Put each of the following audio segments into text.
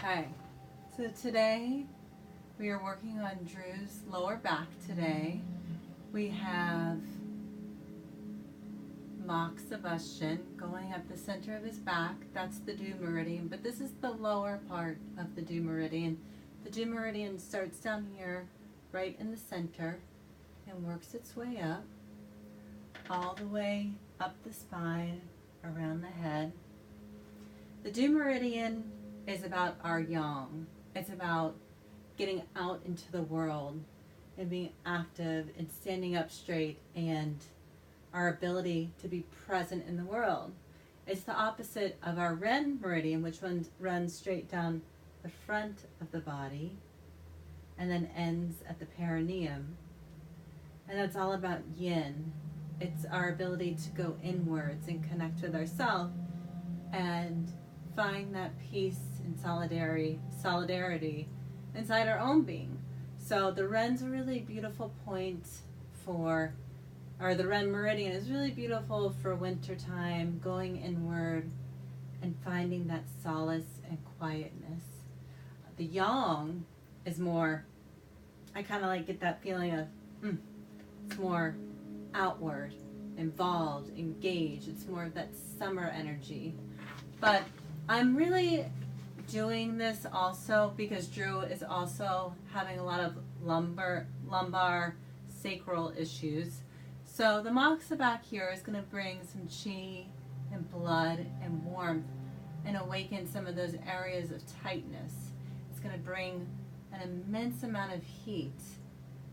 Okay, so today we are working on Drew's lower back today. We have moxabustion going up the center of his back. That's the due meridian, but this is the lower part of the due meridian. The due meridian starts down here, right in the center, and works its way up, all the way up the spine, around the head. The due meridian is about our yang. It's about getting out into the world and being active and standing up straight and our ability to be present in the world. It's the opposite of our ren meridian, which runs straight down the front of the body and then ends at the perineum. And that's all about yin. It's our ability to go inwards and connect with ourselves and find that peace and solidarity inside our own being. So the ren's a really beautiful point for, or the ren meridian is really beautiful for winter time, going inward and finding that solace and quietness. The yang is more, I kind of like get that feeling of, it's more outward, involved, engaged. It's more of that summer energy. But I'm really doing this also because Drew is also having a lot of lumbar sacral issues. So the Moxa back here is going to bring some chi and blood and warmth and awaken some of those areas of tightness. It's going to bring an immense amount of heat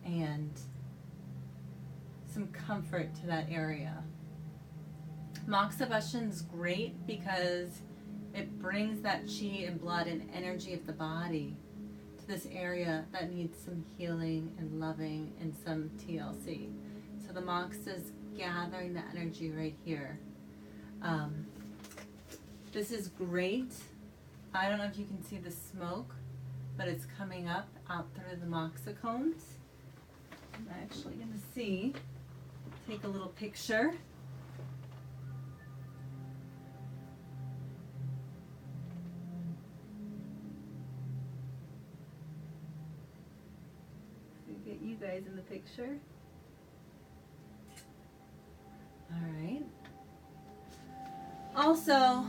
and some comfort to that area. Moxabustion is great because it brings that chi and blood and energy of the body to this area that needs some healing and loving and some TLC. So the Moxa is gathering the energy right here. This is great. I don't know if you can see the smoke, but it's coming up out through the Moxa cones. I'm actually going to take a little picture. Get you guys in the picture. All right. Also,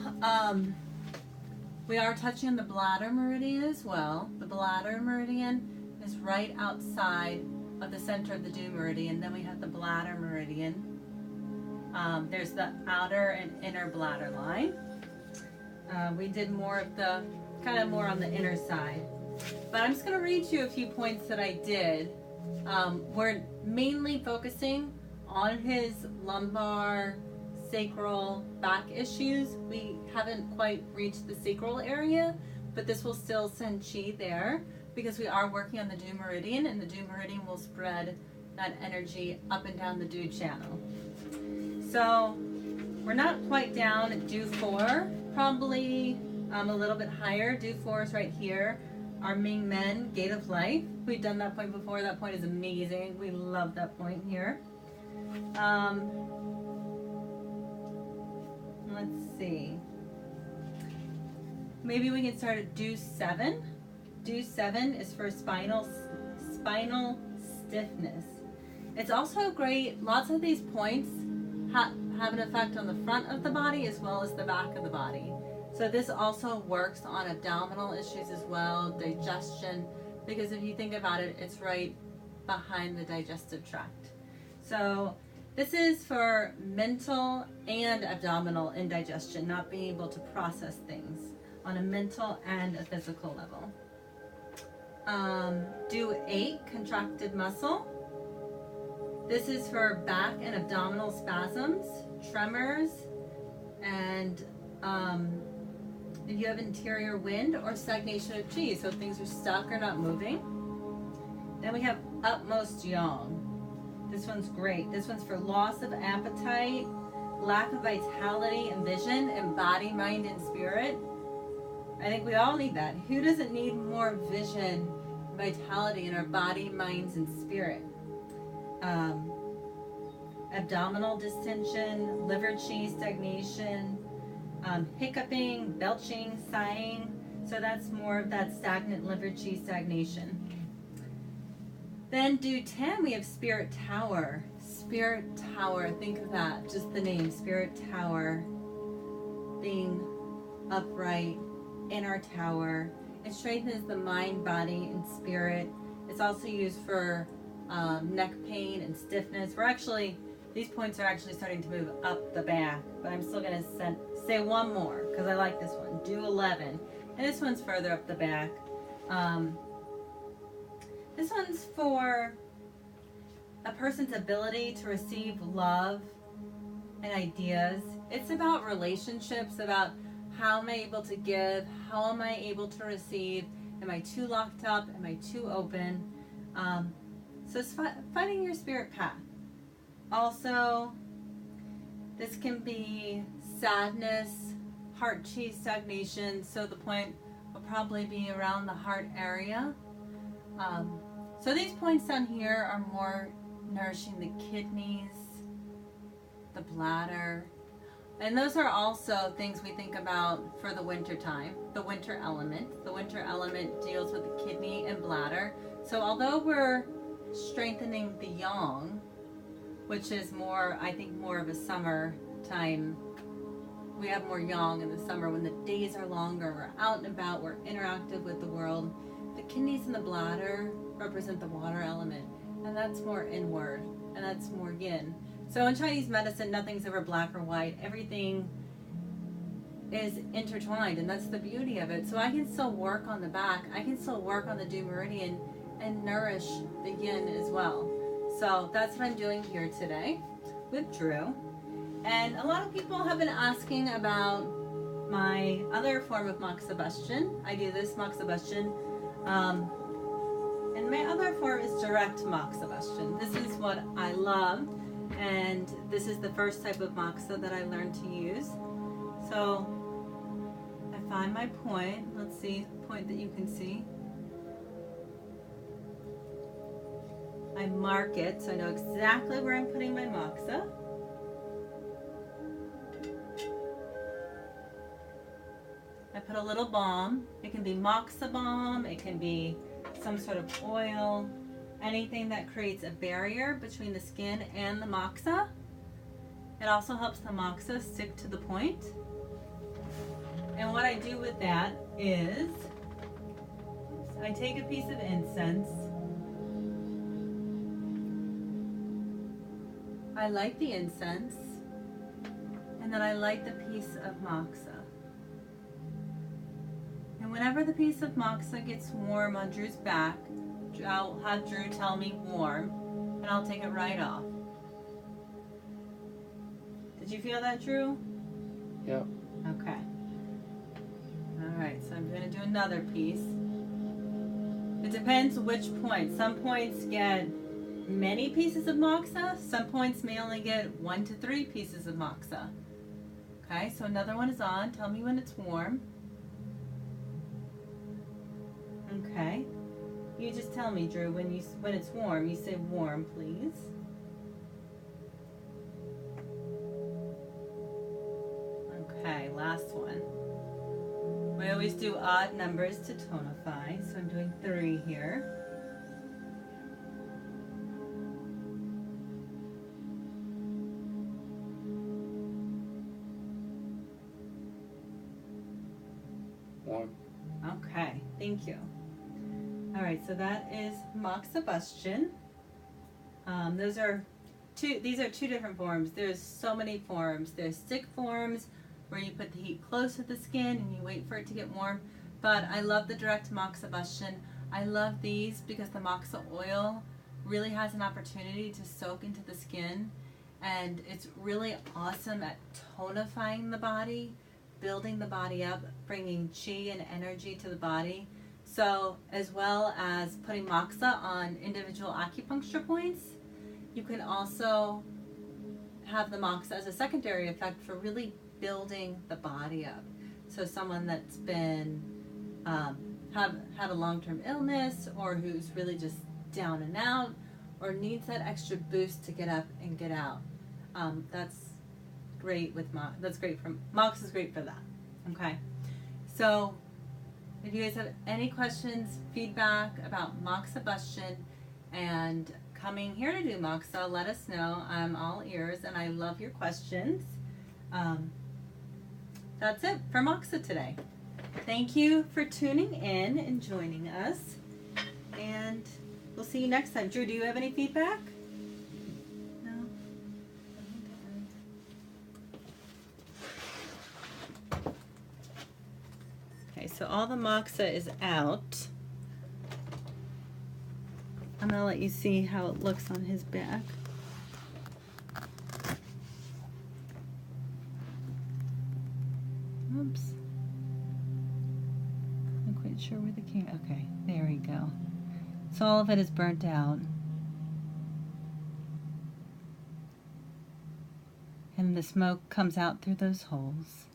we are touching on the bladder meridian as well. The bladder meridian is right outside of the center of the due meridian. Then we have the bladder meridian. There's the outer and inner bladder line. We did more of the, kind of more on the inner side. But I'm just going to read you a few points that I did. We're mainly focusing on his lumbar, sacral, back issues. We haven't quite reached the sacral area, but this will still send chi there because we are working on the due meridian, and the due meridian will spread that energy up and down the due channel. So we're not quite down at due 4, probably a little bit higher. Due 4 is right here. Our Ming Men, Gate of Life. We've done that point before. That point is amazing. We love that point here. Let's see. Maybe we can start at due 7. Due 7 is for spinal stiffness. It's also great. Lots of these points have an effect on the front of the body as well as the back of the body. So this also works on abdominal issues as well, digestion, because if you think about it, it's right behind the digestive tract. So this is for mental and abdominal indigestion, not being able to process things on a mental and a physical level. Due 8, contracted muscle. This is for back and abdominal spasms, tremors, and if you have interior wind or stagnation of chi, so things are stuck or not moving. Then we have utmost yang. This one's great. This one's for loss of appetite, lack of vitality and vision, and body, mind, and spirit. I think we all need that. Who doesn't need more vision, vitality in our body, minds, and spirit? Abdominal distension, liver chi, stagnation, hiccuping, belching, sighing. So that's more of that stagnant liver chi stagnation. Then do 10, we have Spirit Tower. Spirit Tower, think of that, just the name, Spirit Tower, being upright in our tower. It strengthens the mind, body, and spirit. It's also used for neck pain and stiffness. These points are actually starting to move up the back, but I'm still going to say one more because I like this one. Do 11. And this one's further up the back. This one's for a person's ability to receive love and ideas. It's about relationships, about how am I able to give? How am I able to receive? Am I too locked up? Am I too open? So it's finding your spirit path. Also, this can be sadness, heart chi stagnation. So the point will probably be around the heart area. So these points down here are more nourishing the kidneys, the bladder. And those are also things we think about for the winter time, the winter element. The winter element deals with the kidney and bladder. So although we're strengthening the yang, which is more, I think, more of a summer time, we have more yang in the summer when the days are longer, we're out and about, we're interactive with the world. The kidneys and the bladder represent the water element, and that's more inward, and that's more yin. So in Chinese medicine, nothing's ever black or white. Everything is intertwined, and that's the beauty of it. So I can still work on the back. I can still work on the Du Meridian and nourish the yin as well. So that's what I'm doing here today with Drew. And a lot of people have been asking about my other form of moxabustion. I do this moxabustion. And my other form is direct moxabustion. This is what I love. And this is the first type of moxa that I learned to use. So I find my point. Let's see, point that you can see. I mark it so I know exactly where I'm putting my moxa. I put a little balm. It can be moxa balm, it can be some sort of oil, anything that creates a barrier between the skin and the moxa. It also helps the moxa stick to the point. And what I do with that is I take a piece of incense. I light the incense, and then I light the piece of moxa. And whenever the piece of moxa gets warm on Drew's back, I'll have Drew tell me warm, and I'll take it right off. Did you feel that, Drew? Yep. Okay. All right, so I'm going to do another piece. It depends which point. Some points get many pieces of moxa. Some points may only get 1 to 3 pieces of moxa. Okay, so another one is on. Tell me when it's warm. Okay. You just tell me, Drew, when it's warm. You say warm, please. Okay, last one. We always do odd numbers to tonify, so I'm doing 3 here. Warm. Okay, thank you. All right, so that is moxabustion. These are two different forms. There's so many forms. There's stick forms where you put the heat close to the skin and you wait for it to get warm. But I love the direct moxabustion. I love these because the moxa oil really has an opportunity to soak into the skin, and it's really awesome at tonifying the body, building the body up, bringing chi and energy to the body. So as well as putting moxa on individual acupuncture points, you can also have the moxa as a secondary effect for really building the body up. So someone that's been had a long-term illness, or who's really just down and out, or needs that extra boost to get up and get out. That's great with moxa. That's great for moxa. Is great for that. Okay, so If you guys have any questions, feedback about moxabustion and coming here to do Moxa, let us know. I'm all ears and I love your questions. That's it for Moxa today. Thank you for tuning in and joining us. And we'll see you next time. Drew, do you have any feedback? No? Okay, so all the Moxa is out. I'm going to let you see how it looks on his back. Oops. Not quite sure where the camera. Okay, there we go. So all of it is burnt out. And the smoke comes out through those holes.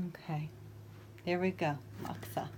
Okay, there we go, Moxa.